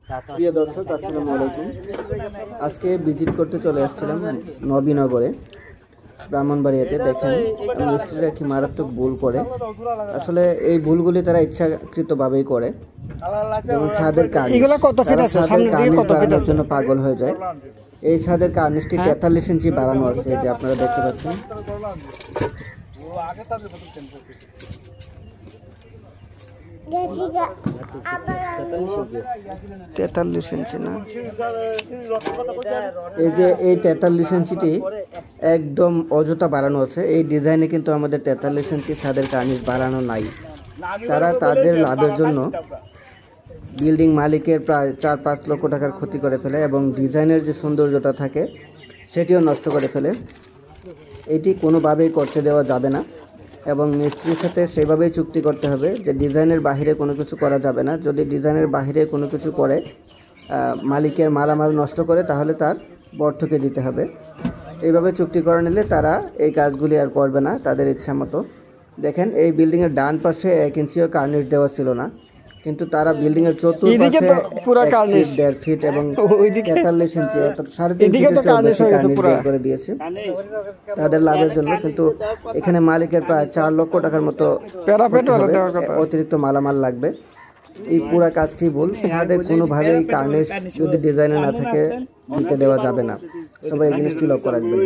প্রিয় দর্শক, আসসালামু আলাইকুম। আজকে ভিজিট করতে চলে আসছিলাম নবীনগরে, ব্রাহ্মণবাড়িয়াতে। দেখেন মিস্ত্রিরা কি মারাত্মক ভুল করে। আসলে এই ভুলগুলি তারা ইচ্ছাকৃতভাবেই করে। যেমন ছাদের কার্নিশ, তারা ছাদের কার্নিশ বাড়ানোর জন্য পাগল হয়ে যায়। এই ছাদের কার্নিশটি 43 ইঞ্চি বাড়ানো আছে, এই যে আপনারা দেখতে পাচ্ছেন। 43 ইঞ্চি না, এই যে এই 43 ইঞ্চিটি একদম অযথা বাড়ানো আছে। এই ডিজাইনে কিন্তু আমাদের 43 ইঞ্চি ছাদের কার্নিশ বাড়ানো নাই। তারা তাদের লাভের জন্য বিল্ডিং মালিকের প্রায় 4-5 লক্ষ টাকার ক্ষতি করে ফেলে এবং ডিজাইনের যে সৌন্দর্যটা থাকে সেটিও নষ্ট করে ফেলে। এটি কোনোভাবেই করতে দেওয়া যাবে না এবং মিস্ত্রির সাথে সেভাবেই চুক্তি করতে হবে যে ডিজাইনের বাহিরে কোনো কিছু করা যাবে না। যদি ডিজাইনের বাহিরে কোনো কিছু করে মালিকের মালামাল নষ্ট করে, তাহলে তার ভর্তুকি দিতে হবে। এইভাবে চুক্তি করে নিলে তারা এই কাজগুলি আর করবে না তাদের ইচ্ছা মতো। দেখেন, এই বিল্ডিংয়ের ডান পাশে 1 ইঞ্চিও কার্নিশ দেওয়া ছিল না, কিন্তু তারা বিল্ডিংয়ের চতুর্পাশে 1.5 ফিট এবং 43 ইঞ্চি অর্থাৎ 3.5 ফিটের চেয়ে বেশি কার্নিশ বের করে দিয়েছে তাদের লাভের জন্য। কিন্তু এখানে মালিকের প্রায় 4 লক্ষ টাকার মতো অতিরিক্ত মালামাল লাগবে। এই পুরা কাজটি ভুল। ছাদের কোনোভাবেই কার্নিশ যদি ডিজাইনে না থাকে দিতে দেওয়া যাবে না। সবাই এই জিনিসটি লক্ষ্য রাখবেন।